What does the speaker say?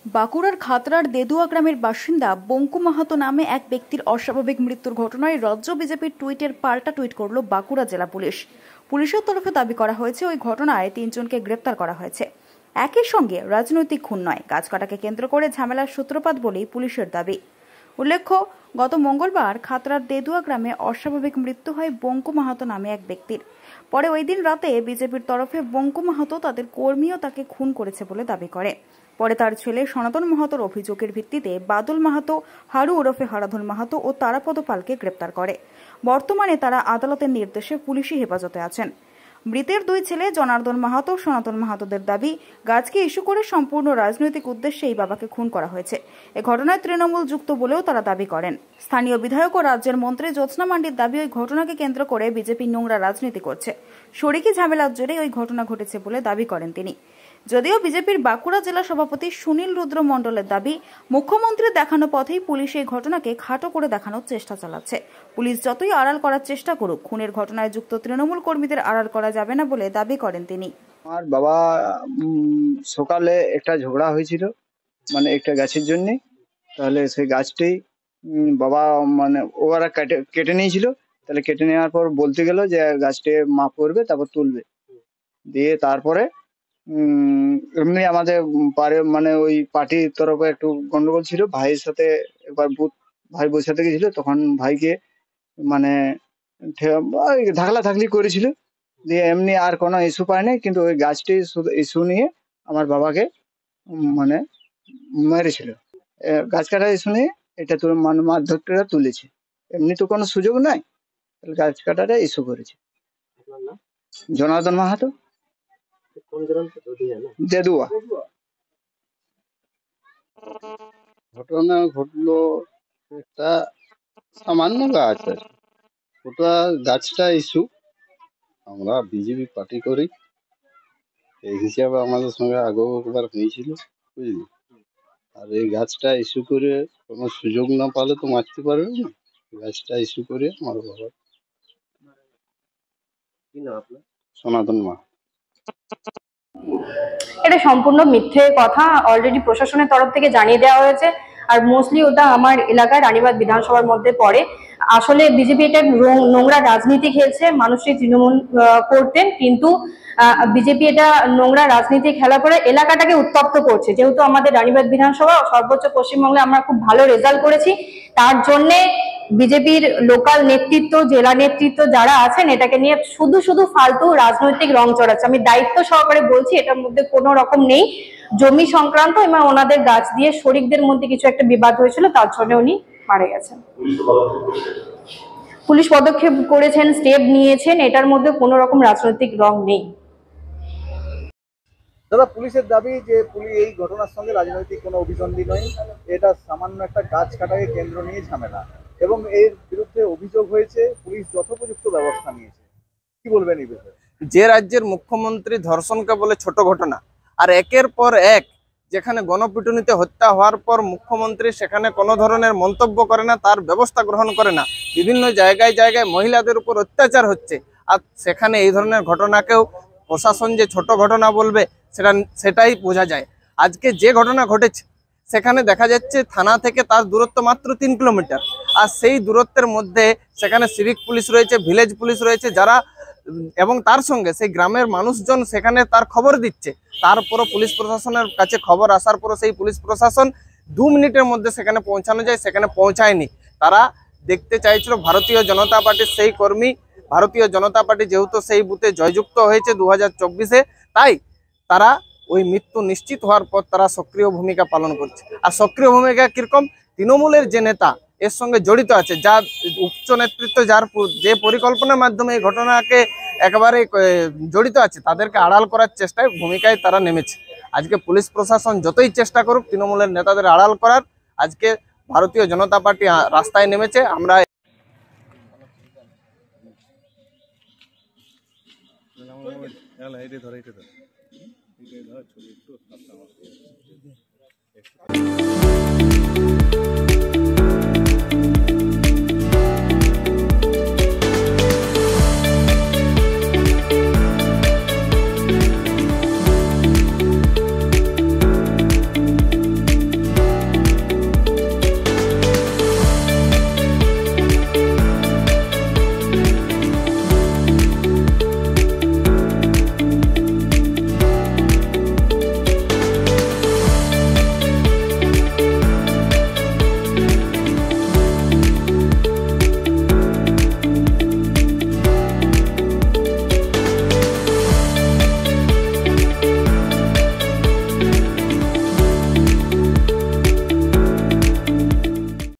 বাঁকুড়ার খাতড়ার দেদুয়া গ্রামের বাসিন্দা বঙ্কু মাহাতো নামে এক ব্যক্তির অস্বাভাবিক মৃত্যুর ঘটনায় রাজ্য বিজেপির টুইটের পাল্টা টুইট করল বাঁকুড়া জেলা পুলিশ। পুলিশের তরফে দাবি করা হয়েছে ওই ঘটনায় 3 জনকে গ্রেপ্তার করা হয়েছে। একই সঙ্গে রাজনৈতিক খুন নয়, গাছ কাটাকে কেন্দ্র করে ঝামেলার সূত্রপাত বলেই পুলিশের দাবি। উল্লেখ্য, গত মঙ্গলবার খাতড়ার দেদুয়া গ্রামে অস্বাভাবিক মৃত্যু হয় বঙ্কু মাহাতো নামে এক ব্যক্তির। পরে ওই দিন রাতে বিজেপির তরফে বঙ্কু মাহাতো তাদের কর্মীও তাকে খুন করেছে বলে দাবি করে। পরে তার ছেলে সনাতন মাহাতোর অভিযোগের ভিত্তিতে বাদল মাহাতো, হারু ওরফে হারাধন মাহাতো ও তারাপদ পালকে গ্রেপ্তার করে। বর্তমানে তারা আদালতের নির্দেশে পুলিশি হেফাজতে আছেন। মৃতের 2 ছেলে জনার্দন মাহাতো, সনাতন মাহাতোদের দাবি, গাছকে ইস্যু করে সম্পূর্ণ রাজনৈতিক উদ্দেশ্যে এই বাবাকে খুন করা হয়েছে। এ ঘটনায় তৃণমূল যুক্ত বলেও তারা দাবি করেন। স্থানীয় বিধায়ক ও রাজ্যের মন্ত্রী জ্যোৎস্না মান্ডির দাবি, ওই ঘটনাকে কেন্দ্র করে বিজেপি নোংরা রাজনীতি করছে। শরিকি ঝামেলার জেরে ওই ঘটনা ঘটেছে বলে দাবি করেন তিনি। যদিও বিজেপির বাঁকুড়া জেলা সভাপতি সুনীল রুদ্র মণ্ডলের দাবি, মুখ্যমন্ত্রীর দেখানো পথেই পুলিশ এই ঘটনাকে খাটো করে দেখানোর চেষ্টা চালাচ্ছে। পুলিশ যতই আড়াল করার চেষ্টা করুক, খুনের ঘটনায় যুক্ত তৃণমূল কর্মীদের আড়াল করা যাবে না বলে দাবি করেন তিনি। আমার বাবা সকালে একটা ঝগড়া হয়েছিল, মানে একটা গাছের জন্য। তাহলে সেই গাছটি বাবা মানে ওরা কেটে নিয়েছিল। তাহলে কেটে নেওয়ার পর বলতে গেল যে গাছটি মাপ করবে, তারপর তুলবে। দিয়ে তারপরে এমনি আমাদের মানে ওই পার্টির তরফে একটু গন্ডগোল ছিল। ভাইয়ের সাথে একবার ভাই বসাতে গেছিল, তখন ভাইকে মানে ধাকলা ধাকলি করেছিল। দিয়ে এমনি আর কোনো ইস্যু পায় নাই, কিন্তু ওই গাছটি শুধু ইস্যু নিয়ে আমার বাবাকে মানে মেরেছিল। গাছ কাটার ইস্যু নিয়ে এটা তো মারধরটা তুলেছে, এমনি তো কোনো সুযোগ নাই। গাছ কাটাটা ইস্যু করেছে। জনার্দন মাহাতো, দেদুয়া। ঘটনা ঘটলো একটা সামান্য গাছ আছে, ওটা গাছটা ইস্যু। আমরা বিজেপি পার্টি করি, এই হিসাবে আমাদের সঙ্গে আগেও একবার হয়েছিল, বুঝলি। আর এই গাছটা ইস্যু করে কোনো সুযোগ না পালে তো মারতে পারবে না। গাছটা ইস্যু করে আমার বাবা সনাতন মা। এটা সম্পূর্ণ মিথ্যে কথা। অলরেডি প্রশাসনের তরফ থেকে জানিয়ে দেওয়া হয়েছে। আর মোস্টলি ওটা আমার এলাকায় রানীবাঁধ বিধানসভার মধ্যে পড়ে। আসলে বিজেপি এটা নোংরা রাজনীতি খেলছে। মানুষই তৃণমূল করতেন, কিন্তু বিজেপি এটা নোংরা রাজনীতি খেলা করে এলাকাটাকে উত্তপ্ত করছে। যেহেতু আমাদের রানীবাঁধ বিধানসভা সর্বোচ্চ পশ্চিমবঙ্গে আমরা খুব ভালো রেজাল্ট করেছি, তার জন্যে বিজেপির লোকাল নেতৃত্ব, জেলা নেতৃত্ব যারা আছেন, এটাকে নিয়ে শুধু শুধু ফালতু রাজনৈতিক রং চড়াচ্ছে। আমি দায়িত্ব সহকারে বলছি, এটার মধ্যে কোনো রকম নেই। জমি সংক্রান্ত এবং ওনাদের গাছ দিয়ে শরিকদের মধ্যে কিছু একটা বিবাদ হয়েছিল, তার জন্য উনি মারা গেছেন। পুলিশ পদক্ষেপ করেছেন, স্টেপ নিয়েছেন, এটার মধ্যে কোনো রকম রাজনৈতিক রং নেই। দাদা, পুলিশের দাবি যে এই ঘটনার সঙ্গে রাজনৈতিক কোনো অভিসন্ধি নয়, এটা সামান্য একটা গাছ কাটাকে কেন্দ্র নিয়ে ঝামেলা, এবং এর বিরুদ্ধে অভিযোগ হয়েছে, পুলিশ যথোপযুক্ত ব্যবস্থা নিয়েছে। কি বলবেন এই বিষয়ে? যে রাজ্যের মুখ্যমন্ত্রী ধর্ষণকে বলে ছোট ঘটনা, আর একের পর এক যেখানে গণপিটুনিতে হত্যা হওয়ার পর মুখ্যমন্ত্রী সেখানে কোনো ধরনের মন্তব্য করে না, তার ব্যবস্থা গ্রহণ করে না। বিভিন্ন জায়গায় জায়গায় মহিলাদের উপর অত্যাচার হচ্ছে, আর সেখানে এই ধরনের ঘটনাকেও প্রশাসন যে ছোট ঘটনা বলবে সেটাই বোঝা যায়। আজকে যে ঘটনা ঘটেছে সেখানে দেখা যাচ্ছে থানা থেকে তার দূরত্ব মাত্র 3 কিলোমিটার, আর সেই দূরত্বের মধ্যে সেখানে সিভিক পুলিশ রয়েছে, ভিলেজ পুলিশ রয়েছে যারা, এবং তার সঙ্গে সেই গ্রামের মানুষজন সেখানে তার খবর দিচ্ছে। তারপরও পুলিশ প্রশাসনের কাছে খবর আসার পরও সেই পুলিশ প্রশাসন 2 মিনিটের মধ্যে সেখানে পৌঁছানো যায়, সেখানে পৌঁছায়নি। তারা দেখতে চাইছিল ভারতীয় জনতা পার্টির সেই কর্মী, ভারতীয় জনতা পার্টি যেহেতু সেই বুথে জয়যুক্ত হয়েছে 2024-এ, তাই তারা ওই মৃত্যু নিশ্চিত হওয়ার পর তারা সক্রিয় ভূমিকা পালন করছে। আর সক্রিয় ভূমিকা কিরকম, তৃণমূলের যে নেতা এর সঙ্গে জড়িত আছে, যার উচ্চ নেতৃত্ব, যে পরিকল্পনার মাধ্যমে এই ঘটনাকে একেবারে জড়িত আছে, তাদেরকে আড়াল করার চেষ্টায় ভূমিকায় তারা নেমেছে। আজকে পুলিশ প্রশাসন যতই চেষ্টা করুক তৃণমূলের নেতাদের আড়াল করার, আজকে ভারতীয় জনতা পার্টি রাস্তায় নেমেছে। আমরা ধরে